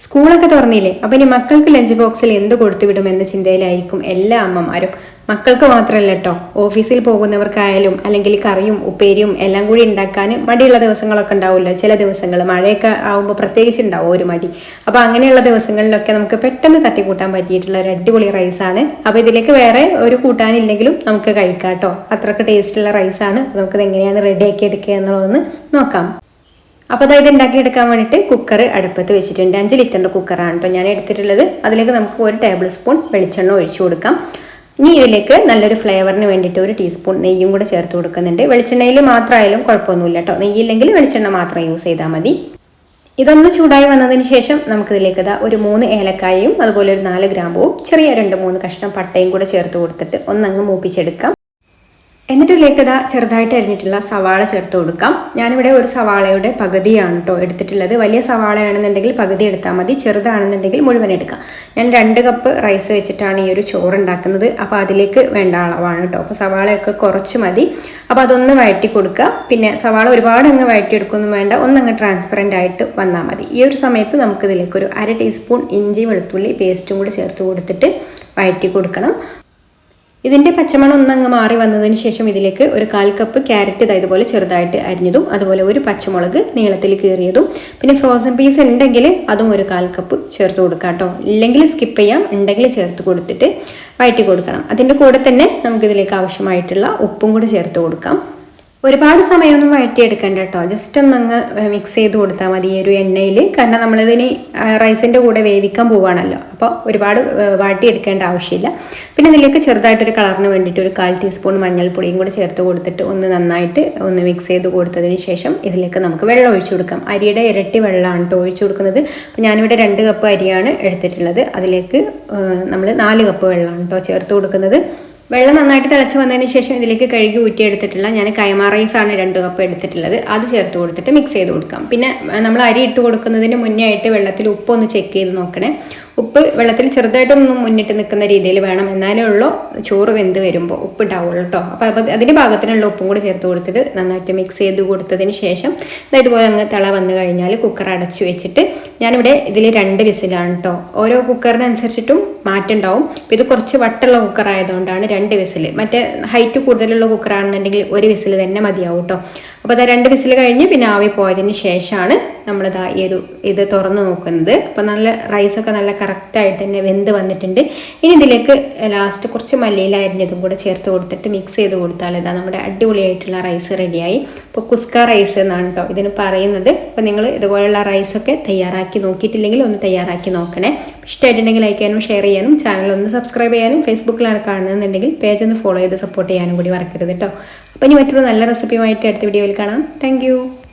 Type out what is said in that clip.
സ്കൂളൊക്കെ തുറന്നില്ലേ? അപ്പം ഇനി മക്കൾക്ക് ലഞ്ച് ബോക്സിൽ എന്ത് കൊടുത്തു വിടുമെന്ന ചിന്തയിലായിരിക്കും എല്ലാ അമ്മമാരും. മക്കൾക്ക് മാത്രമല്ല കേട്ടോ, ഓഫീസിൽ പോകുന്നവർക്കായാലും അല്ലെങ്കിൽ കറിയും ഉപ്പേരിയും എല്ലാം കൂടി ഉണ്ടാക്കാൻ മടിയുള്ള ദിവസങ്ങളൊക്കെ ഉണ്ടാവുമല്ലോ. ചില ദിവസങ്ങൾ മഴയൊക്കെ ആവുമ്പോൾ പ്രത്യേകിച്ച് ഉണ്ടാവും ഒരു മടി. അപ്പോൾ അങ്ങനെയുള്ള ദിവസങ്ങളിലൊക്കെ നമുക്ക് പെട്ടെന്ന് തട്ടിക്കൂട്ടാൻ പറ്റിയിട്ടുള്ള ഒരു അടിപൊളി റൈസാണ്. അപ്പോൾ ഇതിലേക്ക് വേറെ ഒരു കൂട്ടാനില്ലെങ്കിലും നമുക്ക് കഴിക്കാം കേട്ടോ. അത്രയ്ക്ക് ടേസ്റ്റുള്ള റൈസാണ്. നമുക്കത് എങ്ങനെയാണ് റെഡിയാക്കി എടുക്കുക എന്നുള്ളതൊന്ന് നോക്കാം. അപ്പോൾ അതായത് ഉണ്ടാക്കിയെടുക്കാൻ വേണ്ടിയിട്ട് കുക്കർ അടുപ്പത്ത് വെച്ചിട്ടുണ്ട്. 5 ലിറ്ററിൻ്റെ കുക്കറാണ് കേട്ടോ ഞാൻ എടുത്തിട്ടുള്ളത്. അതിലേക്ക് നമുക്ക് 1 ടേബിൾ സ്പൂൺ വെളിച്ചെണ്ണ ഒഴിച്ചു കൊടുക്കാം. ഇനി ഇതിലേക്ക് നല്ലൊരു ഫ്ലേവറിന് വേണ്ടിയിട്ട് 1 ടീസ്പൂൺ നെയ്യും കൂടെ ചേർത്ത് കൊടുക്കുന്നുണ്ട്. വെളിച്ചെണ്ണയിൽ മാത്രമായാലും കുഴപ്പമൊന്നുമില്ല കേട്ടോ. നെയ്യില്ലെങ്കിൽ വെളിച്ചെണ്ണ മാത്രം യൂസ് ചെയ്താൽ മതി. ഇതൊന്ന് ചൂടായി വന്നതിന് ശേഷം നമുക്കിതിലേക്ക് ഒരു 3 ഏലക്കായയും അതുപോലെ ഒരു 4 ഗ്രാമ്പുവും ചെറിയ 2-3 കഷ്ണം പട്ടയും കൂടെ ചേർത്ത് കൊടുത്തിട്ട് ഒന്നങ്ങ് മൂപ്പിച്ചെടുക്കാം. എന്നിട്ട് ഇതിലേക്ക് ചെറുതായിട്ട് അരിഞ്ഞിട്ടുള്ള സവാള ചേർത്ത് കൊടുക്കാം. ഞാനിവിടെ ഒരു സവാളയുടെ പകുതിയാണ് കേട്ടോ എടുത്തിട്ടുള്ളത്. വലിയ സവാളയാണെന്നുണ്ടെങ്കിൽ പകുതി എടുത്താൽ മതി, ചെറുതാണെന്നുണ്ടെങ്കിൽ മുഴുവൻ എടുക്കാം. ഞാൻ 2 കപ്പ് റൈസ് വെച്ചിട്ടാണ് ഈ ഒരു ചോറ് ഉണ്ടാക്കുന്നത്. അപ്പോൾ അതിലേക്ക് വേണ്ട അളവാണ് കേട്ടോ. അപ്പോൾ സവാളയൊക്കെ കുറച്ച് മതി. അപ്പോൾ അതൊന്ന് വഴറ്റി കൊടുക്കുക. പിന്നെ സവാള ഒരുപാട് അങ്ങ് വഴറ്റിയെടുക്കൊന്നും വേണ്ട, ഒന്നങ്ങ് ട്രാൻസ്പെറൻ്റ് ആയിട്ട് വന്നാൽ മതി. ഈ ഒരു സമയത്ത് നമുക്കിതിലേക്ക് ഒരു 1/2 ടീസ്പൂൺ ഇഞ്ചി വെളുത്തുള്ളി പേസ്റ്റും കൂടി ചേർത്ത് കൊടുത്തിട്ട് വഴറ്റി കൊടുക്കണം. ഇതിൻ്റെ പച്ചമണം ഒന്നങ്ങ് മാറി വന്നതിന് ശേഷം ഇതിലേക്ക് ഒരു 1/4 കപ്പ് ക്യാരറ്റ് ഇതുപോലെ ചെറുതായിട്ട് അരിഞ്ഞതും അതുപോലെ ഒരു പച്ചമുളക് നീളത്തിൽ കീറിയതും പിന്നെ ഫ്രോസൺ പീസ് ഉണ്ടെങ്കിൽ അതും ഒരു 1/4 കപ്പ് ചേർത്ത് കൊടുക്കാം കേട്ടോ. ഇല്ലെങ്കിൽ സ്കിപ്പ് ചെയ്യാം, ഉണ്ടെങ്കിൽ ചേർത്ത് കൊടുത്തിട്ട് വഴറ്റി കൊടുക്കണം. അതിൻ്റെ കൂടെ തന്നെ നമുക്കിതിലേക്ക് ആവശ്യമായിട്ടുള്ള ഉപ്പും കൂടി ചേർത്ത് കൊടുക്കാം. ഒരുപാട് സമയമൊന്നും വഴറ്റിയെടുക്കണ്ട കേട്ടോ, ജസ്റ്റ് ഒന്നങ്ങ് മിക്സ് ചെയ്ത് കൊടുത്താൽ മതി ഈ ഒരു എണ്ണയിൽ. കാരണം നമ്മളിതിന് റൈസിൻ്റെ കൂടെ വേവിക്കാൻ പോവുകയാണല്ലോ, അപ്പോൾ ഒരുപാട് വാട്ടിയെടുക്കേണ്ട ആവശ്യമില്ല. പിന്നെ ഇതിലേക്ക് ചെറുതായിട്ടൊരു കളറിന് വേണ്ടിയിട്ട് ഒരു 1/4 ടീസ്പൂൺ മഞ്ഞൾപ്പൊടിയും കൂടെ ചേർത്ത് കൊടുത്തിട്ട് ഒന്ന് നന്നായിട്ട് ഒന്ന് മിക്സ് ചെയ്ത് കൊടുത്തതിന് ശേഷം ഇതിലേക്ക് നമുക്ക് വെള്ളം ഒഴിച്ചു കൊടുക്കാം. അരിയുടെ ഇരട്ടി വെള്ളമാണ് കേട്ടോ ഒഴിച്ചു കൊടുക്കുന്നത്. അപ്പോൾ ഞാനിവിടെ 2 കപ്പ് അരിയാണ് എടുത്തിട്ടുള്ളത്. അതിലേക്ക് നമ്മൾ 4 കപ്പ് വെള്ളമാണ് കേട്ടോ ചേർത്ത് കൊടുക്കുന്നത്. വെള്ളം നന്നായിട്ട് തിളച്ച് വന്നതിന് ശേഷം ഇതിലേക്ക് കഴുകി ഊറ്റിയെടുത്തിട്ടുള്ള ഞാൻ കൈമ റൈസാണ് 2 കപ്പ് എടുത്തിട്ടുള്ളത്. അത് ചേർത്ത് കൊടുത്തിട്ട് മിക്സ് ചെയ്ത് കൊടുക്കാം. പിന്നെ നമ്മൾ അരി ഇട്ട് കൊടുക്കുന്നതിന് മുന്നേ ആയിട്ട് വെള്ളത്തിൽ ഉപ്പൊന്ന് ചെക്ക് ചെയ്ത് നോക്കണേ. ഉപ്പ് വെള്ളത്തിൽ ചെറുതായിട്ടൊന്നും മുന്നിട്ട് നിൽക്കുന്ന രീതിയിൽ വേണം, എന്നാലേ ഉള്ളൂ ചോറ് വെന്ത് വരുമ്പോൾ ഉപ്പ് ഉണ്ടാവുള്ളൂ കേട്ടോ. അപ്പോൾ അതിൻ്റെ ഭാഗത്തിനുള്ള ഉപ്പും കൂടി ചേർത്ത് കൊടുത്തിട്ട് നന്നായിട്ട് മിക്സ് ചെയ്ത് കൊടുത്തതിന് ശേഷം ഇതുപോലെ അങ്ങ് തിള വന്നു കഴിഞ്ഞാൽ കുക്കർ അടച്ചു വെച്ചിട്ട് ഞാനിവിടെ ഇതിൽ 2 വിസിലാണ് കേട്ടോ. ഓരോ കുക്കറിനനുസരിച്ചിട്ടും മാറ്റുണ്ടാവും. അപ്പോൾ ഇത് കുറച്ച് വട്ടുള്ള കുക്കർ ആയതുകൊണ്ടാണ് 2 വിസിൽ. മറ്റേ ഹൈറ്റ് കൂടുതലുള്ള കുക്കറാണെന്നുണ്ടെങ്കിൽ 1 വിസിൽ തന്നെ മതിയാവും കേട്ടോ. അപ്പോൾ 2 വിസിൽ കഴിഞ്ഞ് പിന്നെ ആവി പോയതിന് ശേഷമാണ് നമ്മളിതാ ഇത് തുറന്ന് നോക്കുന്നത്. അപ്പോൾ നല്ല റൈസൊക്കെ നല്ല കറക്റ്റായിട്ട് തന്നെ വെന്ത് വന്നിട്ടുണ്ട്. ഇനി ഇതിലേക്ക് ലാസ്റ്റ് കുറച്ച് മല്ലിയില അരിഞ്ഞതും കൂടെ ചേർത്ത് കൊടുത്തിട്ട് മിക്സ് ചെയ്ത് കൊടുത്താൽ ഇതാ നമ്മുടെ അടിപൊളിയായിട്ടുള്ള റൈസ് റെഡിയായി. ഇപ്പോൾ കുസ്ക റൈസ് എന്നാണ് കേട്ടോ ഇതിന് പറയുന്നത്. അപ്പോൾ നിങ്ങൾ ഇതുപോലുള്ള റൈസൊക്കെ തയ്യാറാക്കി നോക്കിയിട്ടില്ലെങ്കിൽ ഒന്ന് തയ്യാറാക്കി നോക്കണേ. ഇഷ്ടമായിട്ടുണ്ടെങ്കിൽ ലൈക്ക് ചെയ്യാനും ഷെയർ ചെയ്യാനും ചാനൽ ഒന്ന് സബ്സ്ക്രൈബ് ചെയ്യാനും ഫേസ്ബുക്കിലാണ് കാണുന്നതെന്നുണ്ടെങ്കിൽ പേജ് ഒന്ന് ഫോളോ ചെയ്ത് സപ്പോർട്ട് ചെയ്യാനും കൂടി മറക്കരുത് കേട്ടോ. അപ്പോൾ ഇനി മറ്റൊരു നല്ല റെസിപ്പിയുമായിട്ട് അടുത്ത വീഡിയോയിൽ കാണാം. താങ്ക്